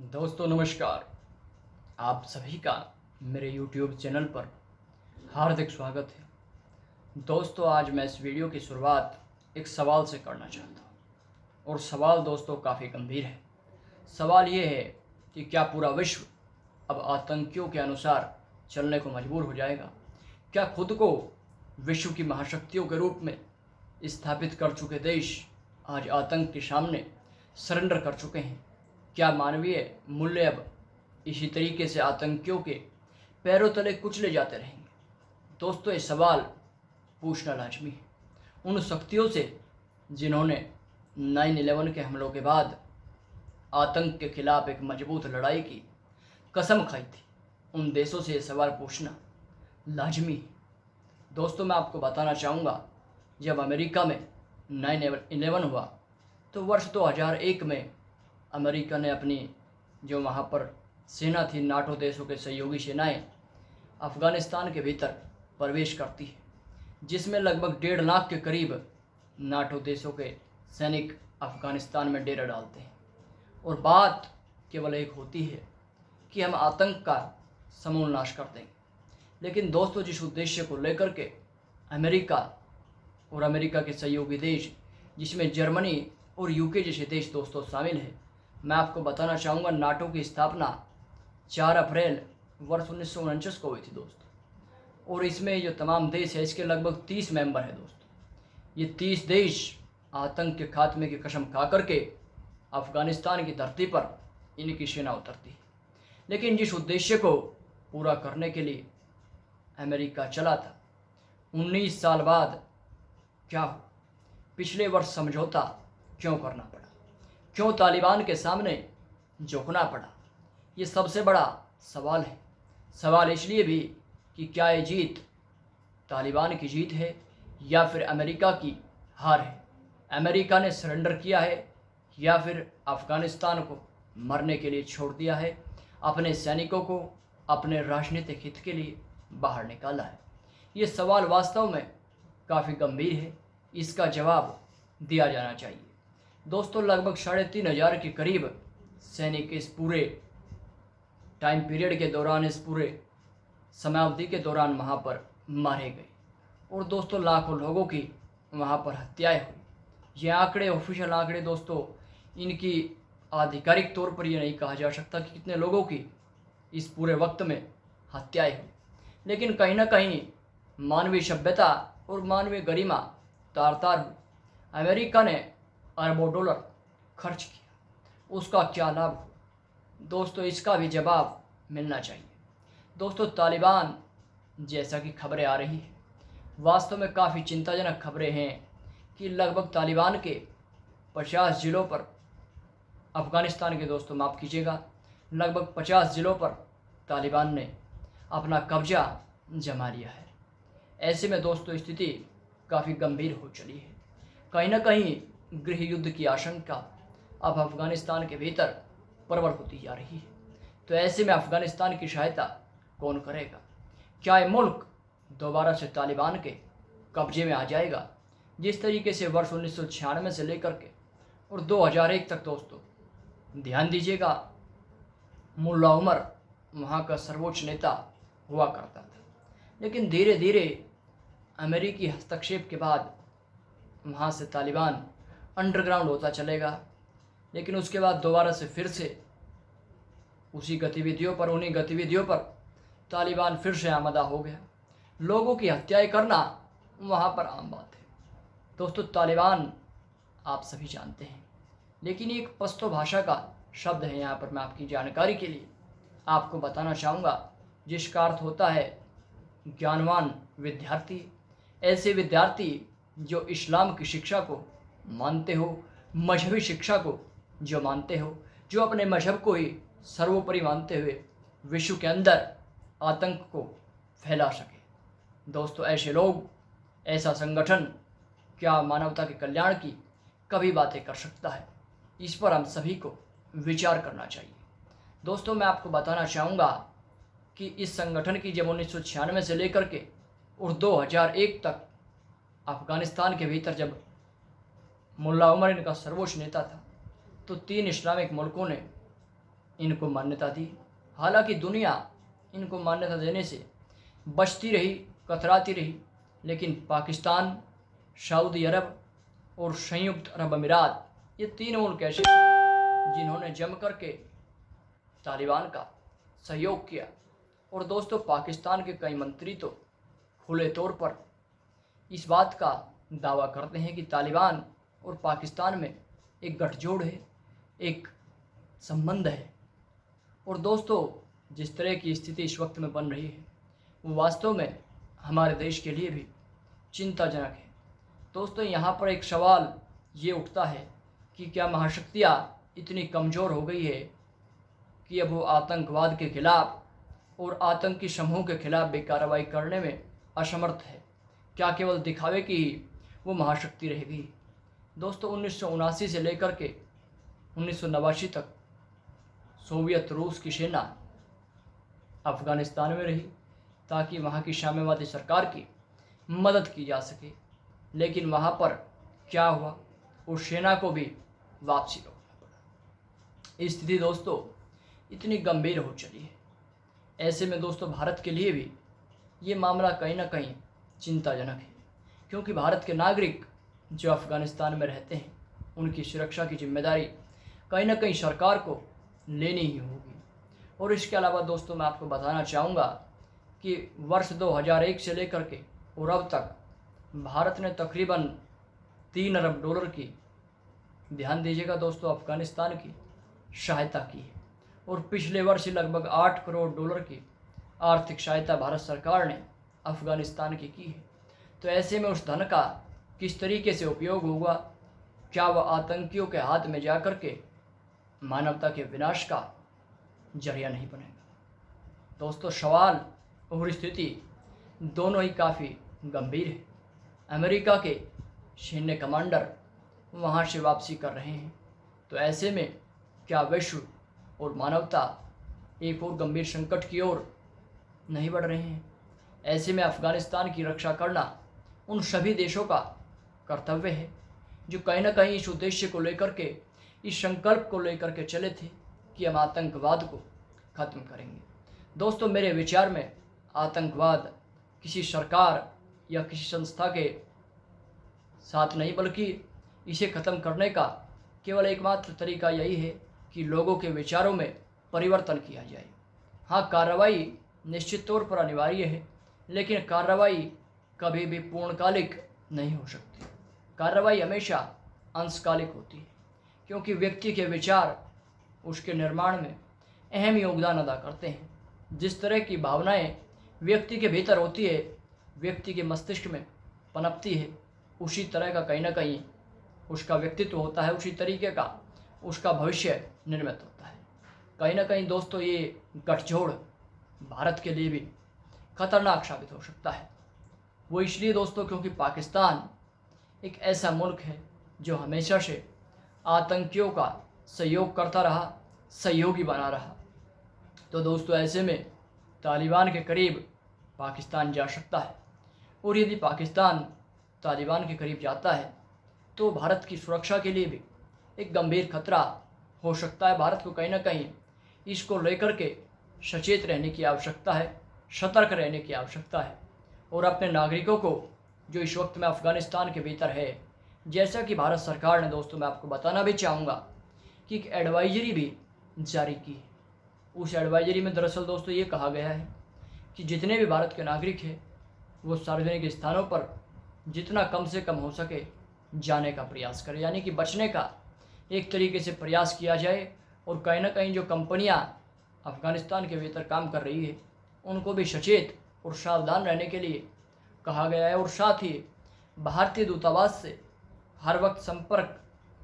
दोस्तों नमस्कार। आप सभी का मेरे YouTube चैनल पर हार्दिक स्वागत है। दोस्तों आज मैं इस वीडियो की शुरुआत एक सवाल से करना चाहता हूँ और सवाल दोस्तों काफ़ी गंभीर है। सवाल ये है कि क्या पूरा विश्व अब आतंकियों के अनुसार चलने को मजबूर हो जाएगा? क्या खुद को विश्व की महाशक्तियों के रूप में स्थापित कर चुके देश आज आतंक के सामने सरेंडर कर चुके हैं? क्या मानवीय मूल्य अब इसी तरीके से आतंकियों के पैरों तले कुचले जाते रहेंगे? दोस्तों ये सवाल पूछना लाजमी है उन शक्तियों से जिन्होंने 9/11 के हमलों के बाद आतंक के खिलाफ एक मजबूत लड़ाई की कसम खाई थी। उन देशों से ये सवाल पूछना लाजमी है। दोस्तों मैं आपको बताना चाहूँगा, जब अमेरिका में 9/11 हुआ तो वर्ष 2001 में अमेरिका ने अपनी जो वहाँ पर सेना थी, नाटो देशों के सहयोगी सेनाएं अफ़गानिस्तान के भीतर प्रवेश करती है, जिसमें लगभग 1.5 लाख के करीब नाटो देशों के सैनिक अफ़गानिस्तान में डेरा डालते हैं। और बात केवल एक होती है कि हम आतंक का समूल नाश कर देंगे। लेकिन दोस्तों जिस उद्देश्य को लेकर के अमेरिका और अमेरिका के सहयोगी देश, जिसमें जर्मनी और यूके जैसे देश दोस्तों शामिल हैं, मैं आपको बताना चाहूँगा नाटो की स्थापना 4 अप्रैल वर्ष 1949 को हुई थी दोस्तों। और इसमें जो तमाम देश है इसके लगभग 30 मेंबर हैं दोस्तों। ये 30 देश आतंक के खात्मे की कसम खा करके अफ़गानिस्तान की धरती पर इनकी सेना उतरती है। लेकिन जिस उद्देश्य को पूरा करने के लिए अमेरिका चला था, 19 साल बाद क्या हो? पिछले वर्ष समझौता क्यों करना पड़ा? क्यों तालिबान के सामने झुकना पड़ा? ये सबसे बड़ा सवाल है। सवाल इसलिए भी कि क्या ये जीत तालिबान की जीत है या फिर अमेरिका की हार है? अमेरिका ने सरेंडर किया है या फिर अफ़गानिस्तान को मरने के लिए छोड़ दिया है, अपने सैनिकों को अपने राजनीतिक हित के लिए बाहर निकाला है? ये सवाल वास्तव में काफ़ी गंभीर है, इसका जवाब दिया जाना चाहिए। दोस्तों लगभग 3,500 के करीब सैनिक इस पूरे टाइम पीरियड के दौरान, इस पूरे समयावधि के दौरान वहाँ पर मारे गए और दोस्तों लाखों लोगों की वहाँ पर हत्याएं हुई। ये आंकड़े ऑफिशियल आंकड़े दोस्तों, इनकी आधिकारिक तौर पर ये नहीं कहा जा सकता कि कितने लोगों की इस पूरे वक्त में हत्याएं हुई। लेकिन कहीं ना कहीं मानवीय सभ्यता और मानवीय गरिमा तार तार हुई। अमेरिका ने अरबों डॉलर खर्च किया, उसका क्या लाभ हुआ? दोस्तों इसका भी जवाब मिलना चाहिए। दोस्तों तालिबान, जैसा कि खबरें आ रही है, वास्तव में काफ़ी चिंताजनक खबरें हैं कि लगभग तालिबान के 50 ज़िलों पर, अफ़गानिस्तान के दोस्तों माफ़ कीजिएगा, लगभग 50 ज़िलों पर तालिबान ने अपना कब्जा जमा लिया है। ऐसे में दोस्तों स्थिति काफ़ी गंभीर हो चली है। कहीं ना कहीं गृह युद्ध की आशंका अब अफ़गानिस्तान के भीतर प्रबल होती जा रही है। तो ऐसे में अफ़गानिस्तान की सहायता कौन करेगा? क्या ये मुल्क दोबारा से तालिबान के कब्जे में आ जाएगा, जिस तरीके से वर्ष 1996 से लेकर के और 2001 तक? दोस्तों ध्यान दीजिएगा, मुल्ला उमर वहाँ का सर्वोच्च नेता हुआ करता था, लेकिन धीरे धीरे अमेरिकी हस्तक्षेप के बाद वहाँ से तालिबान अंडरग्राउंड होता चलेगा। लेकिन उसके बाद दोबारा से फिर से उन्हीं गतिविधियों पर तालिबान फिर से आमदा हो गया। लोगों की हत्याएं करना वहाँ पर आम बात है। दोस्तों तालिबान आप सभी जानते हैं, लेकिन एक पश्तो भाषा का शब्द है, यहाँ पर मैं आपकी जानकारी के लिए आपको बताना चाहूँगा, जिसका अर्थ होता है ज्ञानवान विद्यार्थी। ऐसे विद्यार्थी जो इस्लाम की शिक्षा को मानते हो, मजहबी शिक्षा को जो मानते हो, जो अपने मजहब को ही सर्वोपरि मानते हुए विश्व के अंदर आतंक को फैला सके। दोस्तों ऐसे लोग, ऐसा संगठन क्या मानवता के कल्याण की कभी बातें कर सकता है? इस पर हम सभी को विचार करना चाहिए। दोस्तों मैं आपको बताना चाहूँगा कि इस संगठन की जब 1996 से लेकर के और 2001 तक अफ़गानिस्तान के भीतर जब मुल्ला उमर इनका सर्वोच्च नेता था, तो 3 इस्लामिक मुल्कों ने इनको मान्यता दी। हालांकि दुनिया इनको मान्यता देने से बचती रही, कतराती रही, लेकिन पाकिस्तान, सऊदी अरब और संयुक्त अरब अमीरात, ये 3 मुल्क ऐसे जिन्होंने जम करके तालिबान का सहयोग किया। और दोस्तों, पाकिस्तान के कई मंत्री तो खुले तौर पर इस बात का दावा करते हैं कि तालिबान और पाकिस्तान में एक गठजोड़ है, एक संबंध है। और दोस्तों, जिस तरह की स्थिति इस वक्त में बन रही है वो वास्तव में हमारे देश के लिए भी चिंताजनक है। दोस्तों, यहाँ पर एक सवाल ये उठता है कि क्या महाशक्तियाँ इतनी कमज़ोर हो गई है कि अब वो आतंकवाद के खिलाफ और आतंकी समूह के खिलाफ भी कार्रवाई करने में असमर्थ है? क्या केवल दिखावे की ही वो महाशक्ति रह गई? दोस्तों, 1979 से लेकर के 1989 तक सोवियत रूस की सेना अफ़गानिस्तान में रही ताकि वहाँ की साम्यवादी सरकार की मदद की जा सके। लेकिन वहाँ पर क्या हुआ, उस सेना को भी वापसी रोकना पड़ा। स्थिति दोस्तों इतनी गंभीर हो चली है। ऐसे में दोस्तों, भारत के लिए भी ये मामला कहीं ना कहीं चिंताजनक है, क्योंकि भारत के नागरिक जो अफ़गानिस्तान में रहते हैं उनकी सुरक्षा की जिम्मेदारी कहीं ना कहीं सरकार को लेनी ही होगी। और इसके अलावा दोस्तों, मैं आपको बताना चाहूँगा कि वर्ष 2001 से लेकर के और अब तक भारत ने तकरीबन 3 अरब डॉलर की, ध्यान दीजिएगा दोस्तों, अफ़गानिस्तान की सहायता की है। और पिछले वर्ष लगभग 8 करोड़ डॉलर की आर्थिक सहायता भारत सरकार ने अफ़गानिस्तान की है। तो ऐसे में उस धन का किस तरीके से उपयोग होगा? क्या वह आतंकियों के हाथ में जा कर के मानवता के विनाश का जरिया नहीं बनेगा? दोस्तों, सवाल और स्थिति दोनों ही काफ़ी गंभीर है। अमेरिका के सैन्य कमांडर वहाँ से वापसी कर रहे हैं। तो ऐसे में क्या विश्व और मानवता एक और गंभीर संकट की ओर नहीं बढ़ रहे हैं? ऐसे में अफ़गानिस्तान की रक्षा करना उन सभी देशों का कर्तव्य है जो कहीं ना कहीं इस उद्देश्य को लेकर के, इस संकल्प को लेकर के चले थे कि हम आतंकवाद को ख़त्म करेंगे। दोस्तों, मेरे विचार में आतंकवाद किसी सरकार या किसी संस्था के साथ नहीं, बल्कि इसे ख़त्म करने का केवल एकमात्र तरीका यही है कि लोगों के विचारों में परिवर्तन किया जाए। हाँ, कार्रवाई निश्चित तौर पर अनिवार्य है, लेकिन कार्रवाई कभी भी पूर्णकालिक नहीं हो सकती। कार्रवाई हमेशा अंशकालिक होती है, क्योंकि व्यक्ति के विचार उसके निर्माण में अहम योगदान अदा करते हैं। जिस तरह की भावनाएं व्यक्ति के भीतर होती है, व्यक्ति के मस्तिष्क में पनपती है, उसी तरह का कहीं ना कहीं उसका व्यक्तित्व होता है, उसी तरीके का उसका भविष्य निर्मित होता है। कहीं ना कहीं दोस्तों, ये गठजोड़ भारत के लिए भी खतरनाक साबित हो सकता है। वो इसलिए दोस्तों क्योंकि पाकिस्तान एक ऐसा मुल्क है जो हमेशा से आतंकियों का सहयोग करता रहा, सहयोगी बना रहा। तो दोस्तों, ऐसे में तालिबान के करीब पाकिस्तान जा सकता है, और यदि पाकिस्तान तालिबान के करीब जाता है तो भारत की सुरक्षा के लिए भी एक गंभीर खतरा हो सकता है। भारत को कहीं ना कहीं इसको लेकर के सचेत रहने की आवश्यकता है, सतर्क रहने की आवश्यकता है, और अपने नागरिकों को जो इस वक्त में अफ़गानिस्तान के भीतर है, जैसा कि भारत सरकार ने दोस्तों, मैं आपको बताना भी चाहूँगा कि एक एडवाइजरी भी जारी की है। उस एडवाइजरी में दरअसल दोस्तों ये कहा गया है कि जितने भी भारत के नागरिक हैं वो सार्वजनिक स्थानों पर जितना कम से कम हो सके जाने का प्रयास करें, यानी कि बचने का एक तरीके से प्रयास किया जाए। और कहीं ना कहीं जो कंपनियां अफ़गानिस्तान के भीतर काम कर रही है उनको भी सचेत और सावधान रहने के लिए कहा गया है, और साथ ही भारतीय दूतावास से हर वक्त संपर्क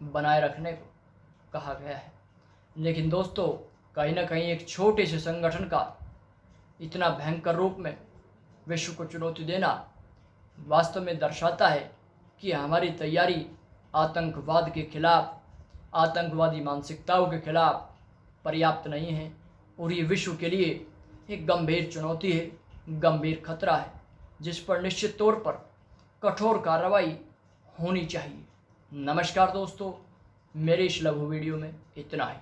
बनाए रखने को कहा गया है। लेकिन दोस्तों, कहीं ना कहीं एक छोटे से संगठन का इतना भयंकर रूप में विश्व को चुनौती देना वास्तव में दर्शाता है कि हमारी तैयारी आतंकवाद के खिलाफ, आतंकवादी मानसिकताओं के खिलाफ पर्याप्त नहीं है, और ये विश्व के लिए एक गंभीर चुनौती है, गंभीर खतरा है, जिस पर निश्चित तौर पर कठोर कार्रवाई होनी चाहिए। नमस्कार दोस्तों, मेरे इस लघु वीडियो में इतना ही।